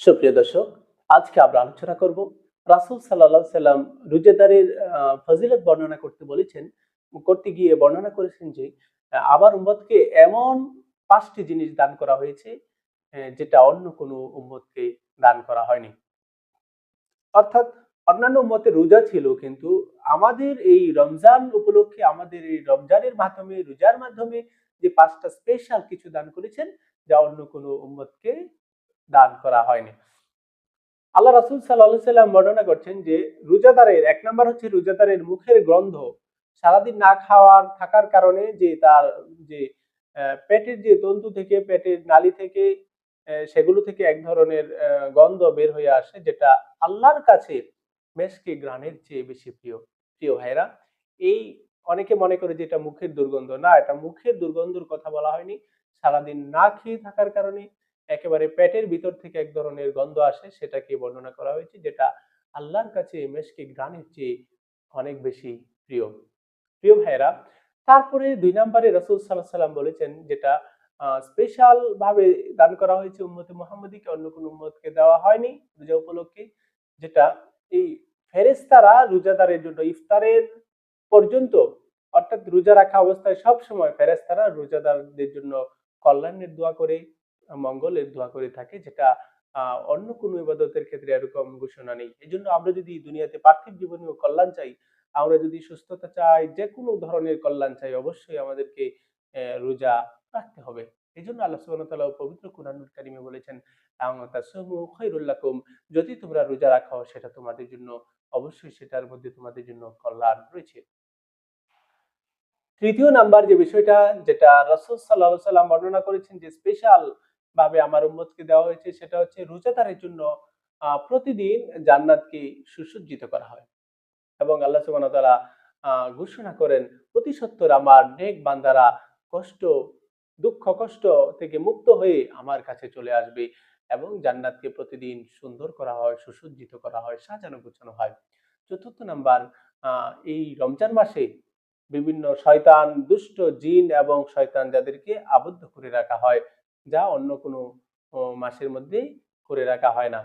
সুপ্রিয় দর্শক, আজকে আমরা আলোচনা করব রাসূল সাল্লাল্লাহু আলাইহি সাল্লাম রোজাদারের ফজিলত বর্ণনা করতে গিয়ে বর্ণনা করেছেন যে আমার উম্মতকে এমন ৫টি জিনিস দান করা হয়েছে যেটা অন্য কোনো উম্মতকে দান করা হয়নি। অর্থাৎ অন্যান্য উম্মতের রোজা ছিল, কিন্তু আমাদের এই রমজান উপলক্ষে আমাদের এই রমজানের মাধ্যমে রোজার মাধ্যমে যে ৫টা স্পেশাল কিছু দান করেছেন যা অন্য কোনো উম্মতকে দান করা হয়নি। আল্লাহ রাসূল সাল্লাল্লাহু আলাইহি সাল্লাম বর্ণনা করছেন যে রোজাদারের ১ নাম্বার হচ্ছে রোজাদারের মুখের গন্ধ। সারাদিন না খাওয়ার থাকার কারণে যে তার যে পেটের যে তন্তু থেকে পেটের নালী থেকে সেগুলো থেকে এক ধরনের গন্ধ বের হয়ে আসে, যেটা আল্লাহর কাছে মেশকে ঘ্রাণের চেয়ে বেশি প্রিয়। প্রিয় ভাইরা, এই অনেকে মনে করে যে এটা মুখের দুর্গন্ধ। না, এটা মুখের দুর্গন্ধর কথা বলা হয়নি। সারাদিন না খেয়ে থাকার কারণে একেবারে পেটের ভিতর থেকে এক ধরনের গন্ধ আসে, সেটাকে বর্ণনা করা হয়েছে, যেটা আল্লাহর কাছে মেশকে ঘ্রাণের চেয়ে অনেক বেশি প্রিয়। প্রিয় ভাইয়েরা, তারপরে ২ নম্বরে রাসূল সাল্লাল্লাহু আলাইহি সাল্লাম বলেছেন, যেটা স্পেশাল ভাবে দান করা হয়েছে উম্মতে মুহাম্মাদীকে, অন্য কোন উম্মতকে দেওয়া হয়নি রোজা উপলক্ষে, যেটা এই ফেরেশতারা রোজাদারের জন্য ইফতারের পর্যন্ত, অর্থাৎ রোজা রাখা অবস্থায় সব সময় ফেরেশতারা রোজাদারদের জন্য কল্যাণের দোয়া করে, মঙ্গলের দোয়া করে থাকে, যেটা অন্য কোনো ইবাদতের ক্ষেত্রে এরকম ঘোষণা নেই। এজন্য আমরা যদি দুনিয়াতে পার্থিব জীবনেও কল্যাণ চাই, আমরা যদি সুস্থতা চাই, যেকোনো ধরনের কল্যাণ চাই, অবশ্যই আমাদেরকে রোজা রাখতে হবে। এজন্য আল্লাহ সুবহানাহু ওয়া তাআলা পবিত্র কুরআনুল কারীমে বলেছেন, আন তাসুমু খায়রুল লাকুম, যদি তোমরা রোজা রাখো সেটা তোমাদের জন্য, অবশ্যই সেটার মধ্যে তোমাদের জন্য কল্যাণ রয়েছে। তৃতীয় নাম্বার যে বিষয়টা, যেটা রাসূল সাল্লাল্লাহু আলাইহি সাল্লাম বর্ণনা করেছেন যে স্পেশাল ভাবে আমার উম্মতকে দেওয়া হয়েছে, সেটা হচ্ছে রোজাদারের জন্য প্রতিদিন জান্নাতকে সুসজ্জিত করা হয়। এবং আল্লাহ সুবহানাহু ওয়া তাআলা ঘোষণা করেন, অতি সত্বর আমার নেক বান্দারা কষ্ট, দুঃখ কষ্ট থেকে মুক্ত হয়ে আমার কাছে চলে আসবে এবং জান্নাতকে প্রতিদিন সুন্দর করা হয়, সুসজ্জিত করা হয়, সাজানো গোছানো হয়। চতুর্থ নাম্বার, এই রমজান মাসে বিভিন্ন শয়তান, দুষ্ট জিন এবং শয়তান যাদেরকে আবদ্ধ করে রাখা হয়, যা অন্য কোনো মাসের মধ্যে করে রাখা হয় না।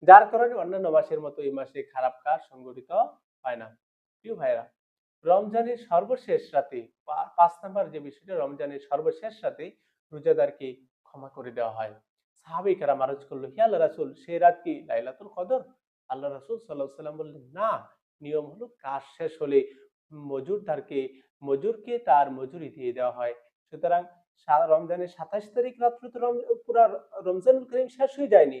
যার কারণে অন্যান্য মাসের মতো এই মাসে খারাপ কাজ সংঘটিত হয় না। প্রিয় ভাইয়েরা, রমজানের সর্বশেষ রাতে ৫ নাম্বার যে বিষয়টা, রমজানের সর্বশেষ রাতে রোজাদারকে ক্ষমা করে দেওয়া হয়। সাহাবায়ে কেরাম আরজ করল, হে আল্লাহর রাসূল, সেই রাত কি লাইলাতুল কদর? আল্লাহ রাসূল সাল্লাল্লাহু আলাইহি সাল্লাম বললেন, না, নিয়ম হলো কাজ শেষ হলে মজুরকে তার মজুরি দিয়ে দেওয়া হয়। সুতরাং রমজানের ২৭ তারিখ রাত্রে তো পুরা রমজানুল করিম শেষ হয়ে যায়নি।